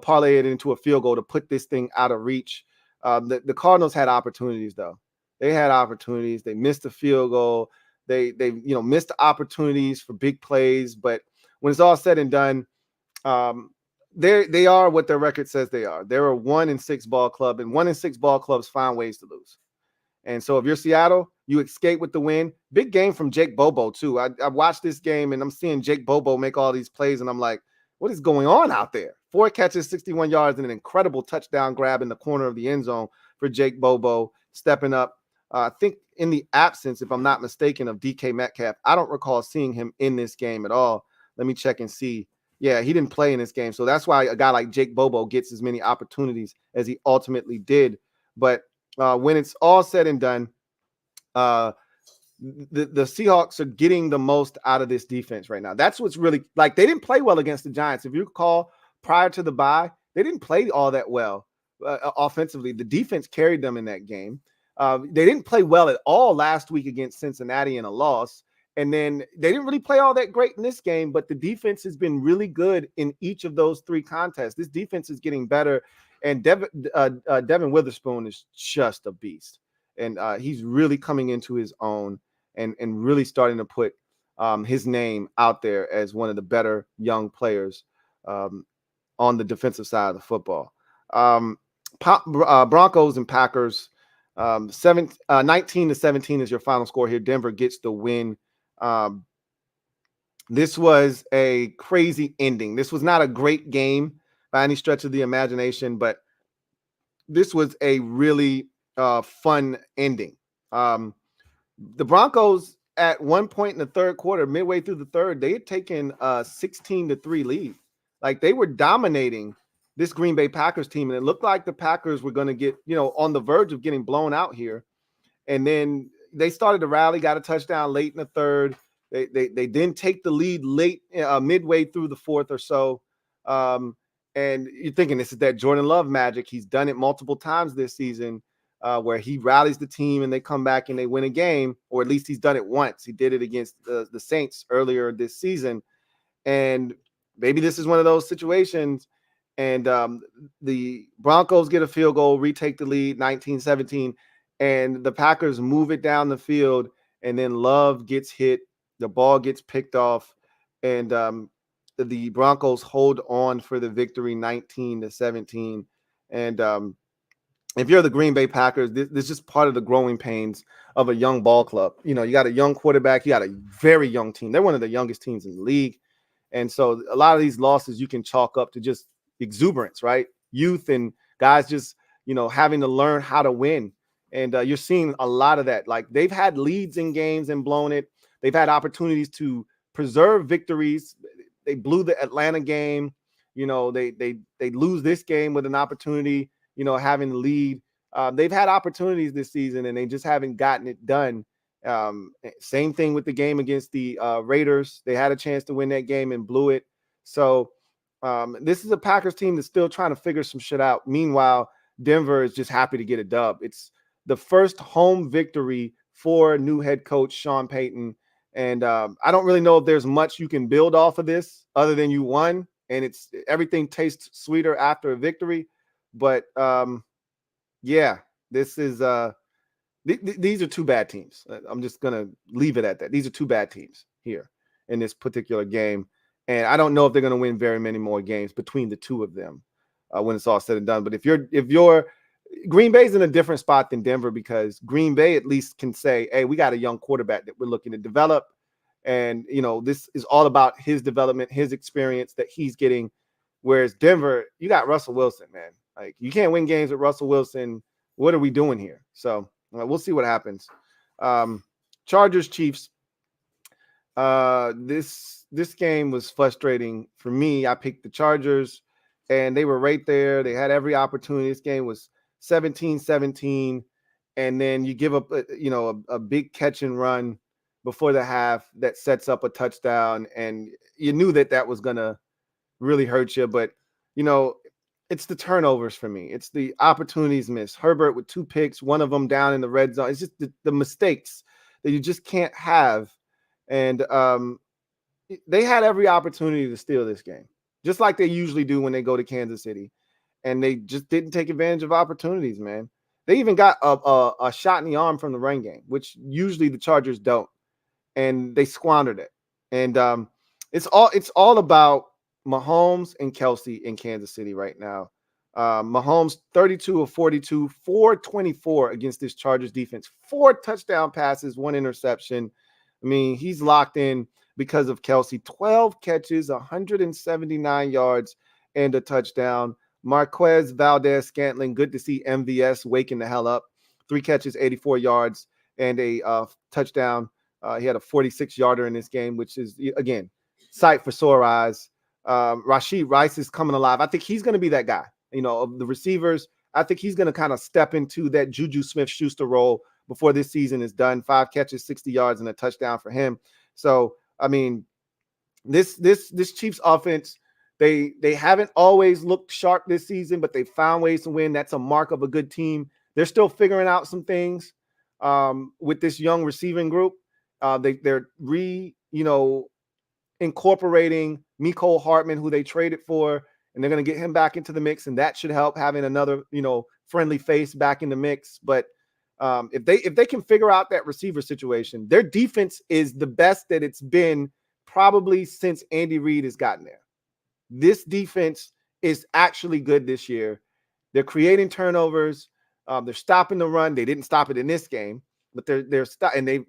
parlay it into a field goal to put this thing out of reach. The Cardinals had opportunities, though. They had opportunities. They missed the field goal. They missed the opportunities for big plays. But when it's all said and done, they are what their record says they are. They're a 1-6 ball club, and 1-6 ball clubs find ways to lose. And so if you're Seattle, you escape with the win. Big game from Jake Bobo, too. I watched this game, and I'm seeing Jake Bobo make all these plays, and I'm like, what is going on out there? 4 catches, 61 yards, and an incredible touchdown grab in the corner of the end zone for Jake Bobo, stepping up. I think in the absence, if I'm not mistaken, of DK Metcalf, I don't recall seeing him in this game at all. Let me check and see. Yeah, he didn't play in this game. So that's why a guy like Jake Bobo gets as many opportunities as he ultimately did. But when it's all said and done, the Seahawks are getting the most out of this defense right now. That's what's really like. They didn't play well against the Giants. If you recall, prior to the bye, they didn't play all that well offensively. The defense carried them in that game. They didn't play well at all last week against Cincinnati in a loss. And then they didn't really play all that great in this game, but the defense has been really good in each of those 3 contests. This defense is getting better, and Devin Witherspoon is just a beast. And he's really coming into his own and really starting to put his name out there as one of the better young players on the defensive side of the football. Broncos and Packers, 19 to 17 is your final score here. Denver gets the win. This was a crazy ending. This was not a great game by any stretch of the imagination, but this was a really fun ending. The Broncos at one point in the third quarter, midway through the third, they had taken a 16-3 lead. Like, they were dominating this Green Bay Packers team, and it looked like the Packers were going to get, on the verge of getting blown out here. And then they started to rally, got a touchdown late in the third. They didn't take the lead late, midway through the fourth or so. And you're thinking this is that Jordan Love magic. He's done it multiple times this season, where he rallies the team and they come back and they win a game, or at least he's done it once. He did it against the Saints earlier this season. And maybe this is one of those situations. And the Broncos get a field goal, retake the lead, 19-17. And the Packers move it down the field, and then Love gets hit, the ball gets picked off, and the Broncos hold on for the victory 19-17. And if you're the Green Bay Packers, this is just part of the growing pains of a young ball club. You got a young quarterback, you got a very young team. They're one of the youngest teams in the league. And so a lot of these losses you can chalk up to just exuberance, right? Youth and guys just, having to learn how to win. And you're seeing a lot of that. Like, they've had leads in games and blown it. They've had opportunities to preserve victories. They blew the Atlanta game. They lose this game with an opportunity, having the lead. They've had opportunities this season and they just haven't gotten it done. Same thing with the game against the Raiders. They had a chance to win that game and blew it. So this is a Packers team that's still trying to figure some shit out. Meanwhile, Denver is just happy to get a dub. It's the first home victory for new head coach Sean Payton. And I don't really know if there's much you can build off of this other than you won. And everything tastes sweeter after a victory. But yeah, this is these are two bad teams. I'm just going to leave it at that. These are two bad teams here in this particular game. And I don't know if they're going to win very many more games between the two of them when it's all said and done. But if you're Green Bay's in a different spot than Denver, because Green Bay at least can say, hey, we got a young quarterback that we're looking to develop. And, this is all about his development, his experience that he's getting. Whereas Denver, you got Russell Wilson, man. Like, you can't win games with Russell Wilson. What are we doing here? So we'll see what happens. Chargers, Chiefs. This game was frustrating for me. I picked the Chargers, and they were right there. They had every opportunity. This game was 17-17, and then you give up a big catch and run before the half that sets up a touchdown, and you knew that was gonna really hurt you. But it's the turnovers for me. It's the opportunities missed. Herbert with 2 picks, one of them down in the red zone. It's just the mistakes that you just can't have. And they had every opportunity to steal this game, just like they usually do when they go to Kansas City. And they just didn't take advantage of opportunities, man. They even got a shot in the arm from the run game, which usually the Chargers don't. And they squandered it. And it's all about Mahomes and Kelsey in Kansas City right now. Mahomes 32 of 42, 424 against this Chargers defense, 4 touchdown passes, 1 interception. I mean, he's locked in because of Kelsey. 12 catches, 179 yards, and a touchdown. Marquez Valdez-Scantling, good to see MVS waking the hell up. 3 catches, 84 yards, and a touchdown. He had a 46-yarder in this game, which is, again, sight for sore eyes. Rashid Rice is coming alive. I think he's going to be that guy. Of the receivers, I think he's going to kind of step into that Juju Smith-Schuster role before this season is done. 5 catches, 60 yards, and a touchdown for him. So, I mean, this Chiefs offense, they haven't always looked sharp this season, but they found ways to win. That's a mark of a good team. They're still figuring out some things with this young receiving group. They're incorporating Mecole Hardman, who they traded for, and they're going to get him back into the mix, and that should help, having another, friendly face back in the mix. But if they can figure out that receiver situation, their defense is the best that it's been probably since Andy Reid has gotten there. This defense is actually good this year. They're creating turnovers. They're stopping the run. They didn't stop it in this game, but they're and they,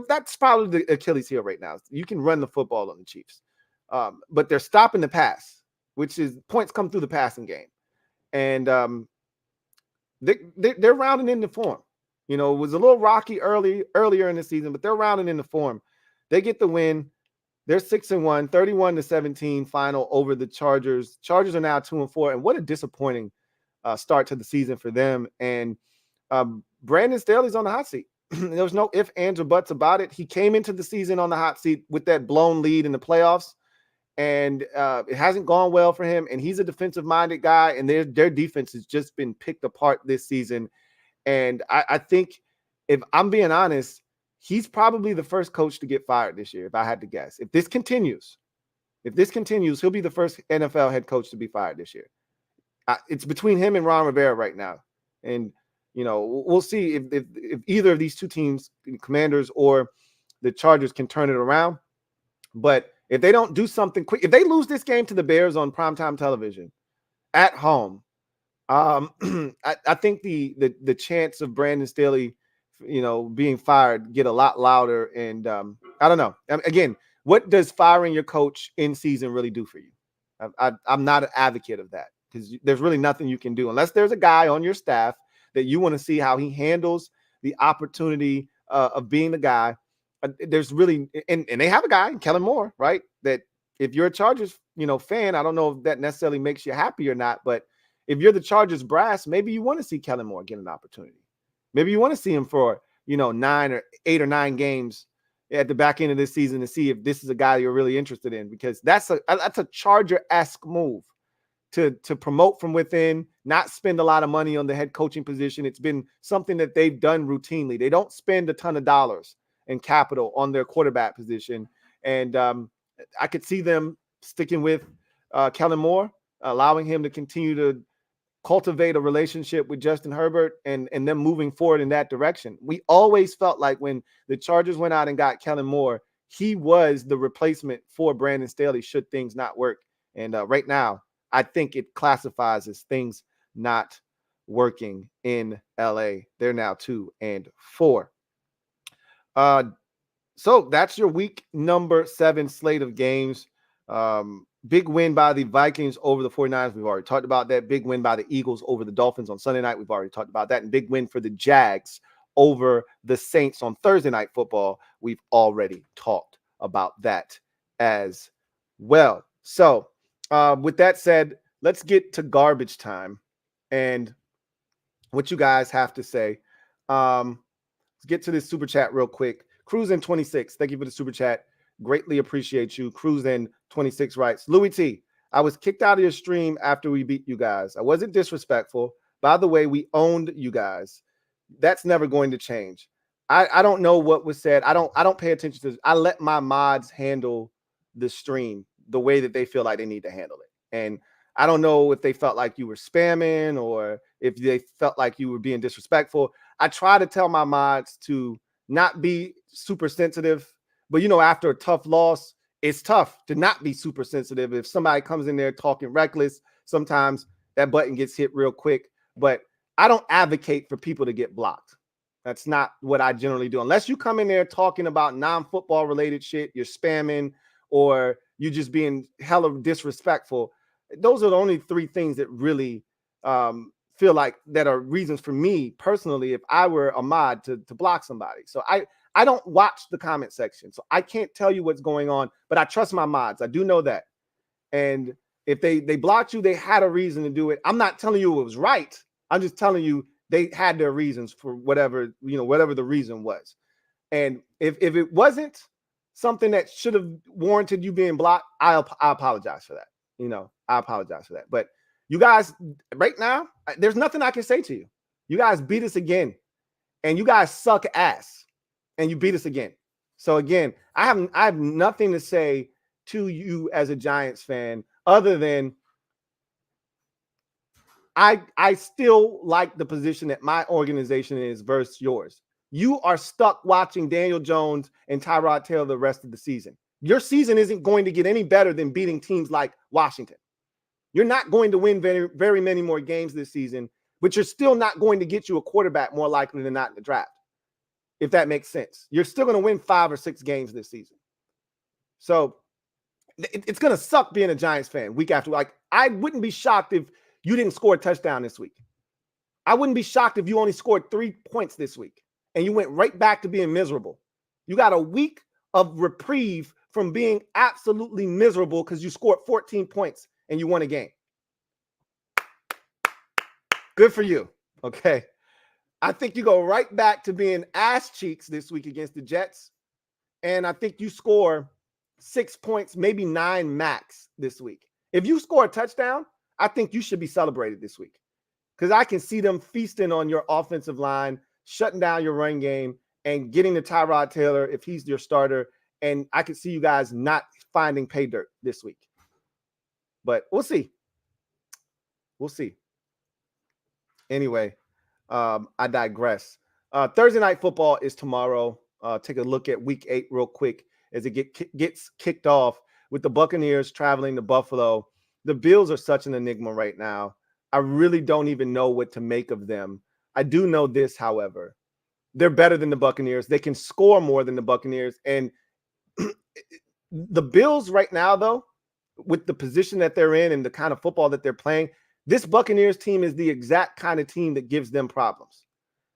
that's probably the Achilles heel right now. You can run the football on the Chiefs, but they're stopping the pass, which is points come through the passing game, and they're rounding into form. It was a little rocky earlier in the season, but they're rounding into form. They get the win. They're 6-1, 31-17 final over the Chargers. Chargers are now 2-4, and what a disappointing start to the season for them. And Brandon Staley's on the hot seat. There was no ifs, ands, or buts about it. He came into the season on the hot seat with that blown lead in the playoffs, and it hasn't gone well for him. And he's a defensive-minded guy, and their defense has just been picked apart this season. And I think, if I'm being honest, he's probably the first coach to get fired this year, if I had to guess. If this continues, he'll be the first NFL head coach to be fired this year. It's between him and Ron Rivera right now. And we'll see if either of these two teams, Commanders or the Chargers, can turn it around. But if they don't do something quick, if they lose this game to the Bears on primetime television at home, I think the chance of Brandon Staley, being fired get a lot louder. And I don't know. Again, what does firing your coach in season really do for you? I'm not an advocate of that, because there's really nothing you can do unless there's a guy on your staff that you want to see how he handles the opportunity of being the guy. There's really, and they have a guy, Kellen Moore, right? That if you're a Chargers, fan, I don't know if that necessarily makes you happy or not, but if you're the Chargers brass, maybe you want to see Kellen Moore get an opportunity. Maybe you want to see him for, 9 or 8 or 9 games at the back end of this season to see if this is a guy you're really interested in, because that's a Charger-esque move to promote from within, not spend a lot of money on the head coaching position. It's been something that they've done routinely. They don't spend a ton of dollars and capital on their quarterback position. And I could see them sticking with Kellen Moore, allowing him to continue to cultivate a relationship with Justin Herbert and them moving forward in that direction. We always felt like when the Chargers went out and got Kellen Moore, he was the replacement for Brandon Staley should things not work. And right now, I think it classifies as things not working in LA. They're now 2-4. So that's your week number 7 slate of games. Big win by the Vikings over the 49ers. We've already talked about that. Big win by the Eagles over the Dolphins on Sunday night. We've already talked about that. And big win for the Jags over the Saints on Thursday Night Football. We've already talked about that as well. So with that said, let's get to garbage time and what you guys have to say. Let's get to this super chat real quick. Cruising 26, thank you for the super chat. Greatly appreciate you. Cruising 26 writes, Louie T, I was kicked out of your stream after we beat you guys. I wasn't disrespectful. By the way, we owned you guys. That's never going to change. I don't know what was said. I don't pay attention to this. I let my mods handle the stream the way that they feel like they need to handle it. And I don't know if they felt like you were spamming or if they felt like you were being disrespectful. I try to tell my mods to not be super sensitive, but after a tough loss, it's tough to not be super sensitive. If somebody comes in there talking reckless, sometimes that button gets hit real quick. But I don't advocate for people to get blocked. That's not what I generally do. Unless you come in there talking about non-football related shit, you're spamming, or you're just being hella disrespectful. Those are the only 3 things that really feel like that are reasons for me personally, if I were a mod, to block somebody. So I don't watch the comment section, so I can't tell you what's going on, but I trust my mods. I do know that. And if they blocked you, they had a reason to do it. I'm not telling you it was right. I'm just telling you they had their reasons for whatever the reason was. And if it wasn't something that should have warranted you being blocked, I apologize for that. I apologize for that. But you guys, right now, there's nothing I can say to you. You guys beat us again, and you guys suck ass, and you beat us again. So again, I have nothing to say to you as a Giants fan other than I still like the position that my organization is versus yours. You are stuck watching Daniel Jones and Tyrod Taylor the rest of the season. Your season isn't going to get any better than beating teams like Washington. You're not going to win very, very many more games this season, but you're still not going to get you a quarterback more likely than not in the draft, if that makes sense. You're still going to win 5 or 6 games this season. So it's going to suck being a Giants fan week after week. Like, I wouldn't be shocked if you didn't score a touchdown this week. I wouldn't be shocked if you only scored 3 points this week and you went right back to being miserable. You got a week of reprieve from being absolutely miserable because you scored 14 points and you won a game. Good for you. Okay. I think you go right back to being ass cheeks this week against the Jets. And I think you score 6 points, maybe 9 max this week. If you score a touchdown, I think you should be celebrated this week, because I can see them feasting on your offensive line, shutting down your run game, and getting to Tyrod Taylor if he's your starter. And I can see you guys not finding pay dirt this week. But we'll see. We'll see. Anyway, I digress. Thursday night football is tomorrow. Take a look at week 8 real quick as it gets kicked off with the Buccaneers traveling to Buffalo. The Bills are such an enigma right now. I really don't even know what to make of them. I do know this, however. They're better than the Buccaneers. They can score more than the Buccaneers. And the Bills right now, though, with the position that they're in and the kind of football that they're playing, this Buccaneers team is the exact kind of team that gives them problems.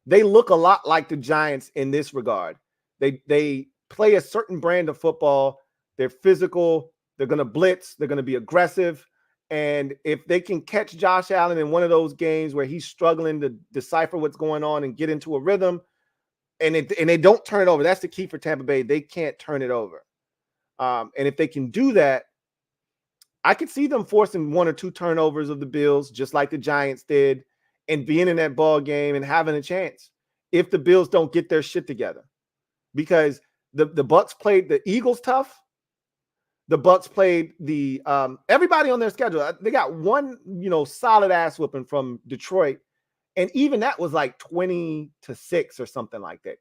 They look a lot like the Giants in this regard. They play a certain brand of football. They're physical. They're going to blitz. They're going to be aggressive. And if they can catch Josh Allen in one of those games where he's struggling to decipher what's going on and get into a rhythm, and they don't turn it over, that's the key for Tampa Bay. They can't turn it over. And if they can do that, I could see them forcing 1 or 2 turnovers of the Bills, just like the Giants did, and being in that ball game and having a chance if the Bills don't get their shit together. Because the Bucs played the Eagles tough. The Bucs played the everybody on their schedule. They got one, solid ass whooping from Detroit. And even that was like 20-6 or something like that.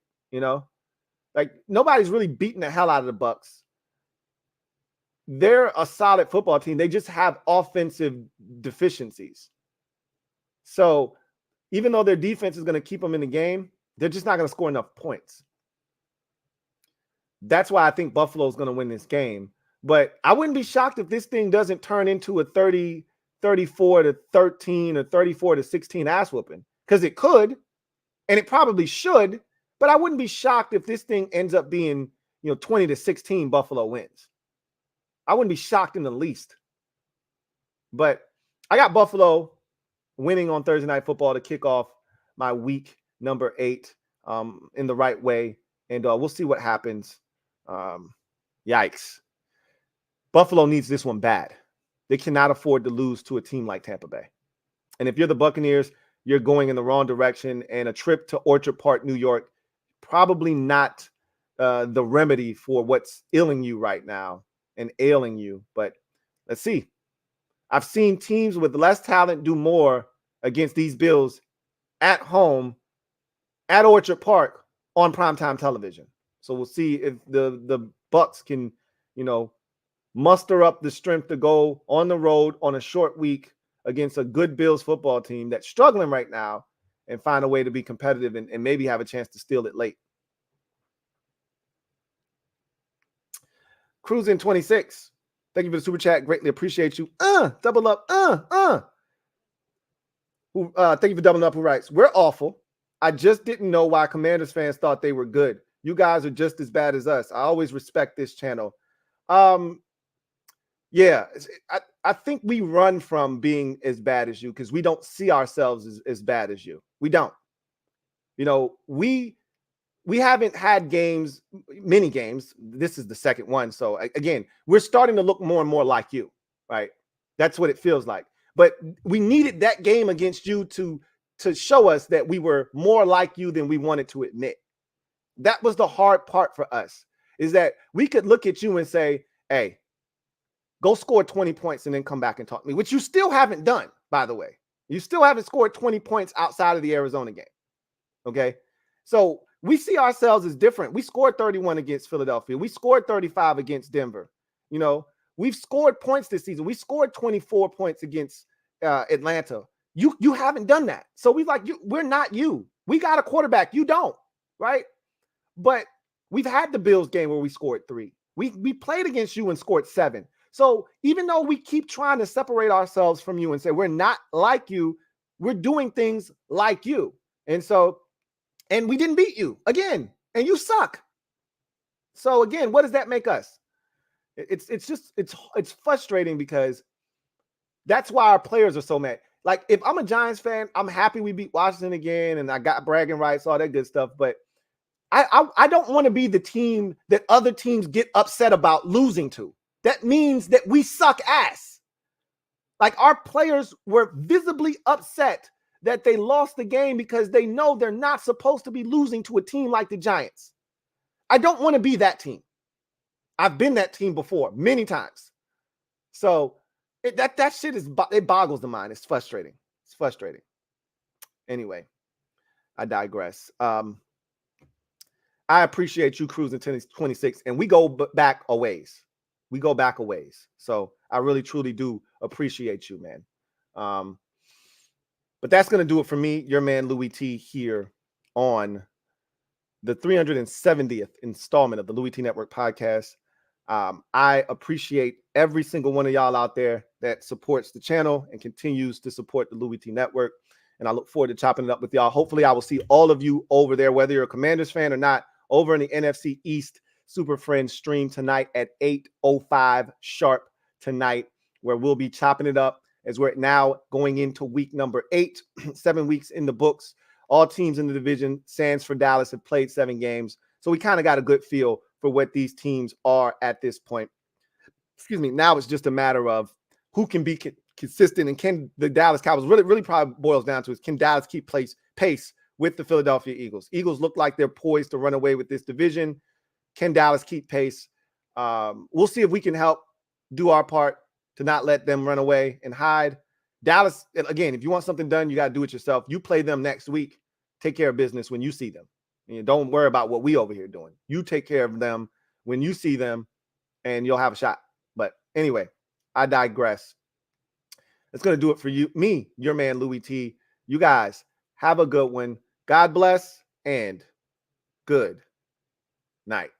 Like nobody's really beating the hell out of the Bucs. They're a solid football team. They just have offensive deficiencies. So even though their defense is going to keep them in the game, they're just not going to score enough points. That's why I think Buffalo is going to win this game. But I wouldn't be shocked if this thing doesn't turn into a 34-13 or 34-16 ass whooping, because it could, and it probably should. But I wouldn't be shocked if this thing ends up being, 20-16 Buffalo wins. I wouldn't be shocked in the least. But I got Buffalo winning on Thursday Night Football to kick off my week number 8 in the right way. And we'll see what happens. Yikes. Buffalo needs this one bad. They cannot afford to lose to a team like Tampa Bay. And if you're the Buccaneers, you're going in the wrong direction. And a trip to Orchard Park, New York, probably not the remedy for what's ailing you right now and ailing you. But let's see. I've seen teams with less talent do more against these Bills at home at Orchard Park on primetime television. So we'll see if the Bucs can, muster up the strength to go on the road on a short week against a good Bills football team that's struggling right now and find a way to be competitive and maybe have a chance to steal it late. Cruising 26. Thank you for the super chat. Greatly appreciate you. Double up. Thank you for doubling up. Who writes, we're awful. I just didn't know why Commanders fans thought they were good. You guys are just as bad as us. I always respect this channel. Yeah, I think we run from being as bad as you because we don't see ourselves as bad as you. We don't. We haven't had many games. This is the second one. So again, we're starting to look more and more like you, right? That's what it feels like. But we needed that game against you to show us that we were more like you than we wanted to admit. That was the hard part for us, is that we could look at you and say, hey, go score 20 points and then come back and talk to me, which you still haven't done, by the way. You still haven't scored 20 points outside of the Arizona game. Okay? So we see ourselves as different. We scored 31 against Philadelphia. We scored 35 against Denver. We've scored points this season. We scored 24 points against Atlanta. You haven't done that. So we're not you. We got a quarterback. You don't, right? But we've had the Bills game where we scored 3. We played against you and scored 7. So even though we keep trying to separate ourselves from you and say we're not like you, we're doing things like you. And we didn't beat you again, and you suck. So again, what does that make us? It's frustrating because that's why our players are so mad. Like if I'm a Giants fan, I'm happy we beat Washington again, and I got bragging rights, all that good stuff. But I don't want to be the team that other teams get upset about losing to. That means that we suck ass. Like our players were visibly upset that they lost the game because they know they're not supposed to be losing to a team like the Giants. I don't want to be that team. I've been that team before many times. So that shit it boggles the mind. It's frustrating. Anyway, I digress. I appreciate you cruising 26, and we go back a ways. We go back a ways. So I really, truly do appreciate you, man. But that's going to do it for me, your man, Louie T, here on the 370th installment of the Louie T Network podcast. I appreciate every single one of y'all out there that supports the channel and continues to support the Louie T Network. And I look forward to chopping it up with y'all. Hopefully, I will see all of you over there, whether you're a Commanders fan or not, over in the NFC East Super Friends stream tonight at 8:05 sharp tonight, where we'll be chopping it up as we're now going into week number 8, 7 weeks in the books. All teams in the division, sans for Dallas, have played 7 games. So we kind of got a good feel for what these teams are at this point. Excuse me. Now it's just a matter of who can be consistent, and can the Dallas Cowboys really probably boils down to is, can Dallas keep pace with the Philadelphia Eagles? Eagles look like they're poised to run away with this division. Can Dallas keep pace? We'll see if we can help do our part to not let them run away and hide. Dallas, again, if you want something done, you got to do it yourself. You play them next week. Take care of business when you see them. And don't worry about what we over here doing. You take care of them when you see them, and you'll have a shot. But anyway, I digress. That's going to do it for me, your man, Louie T. You guys have a good one. God bless and good night.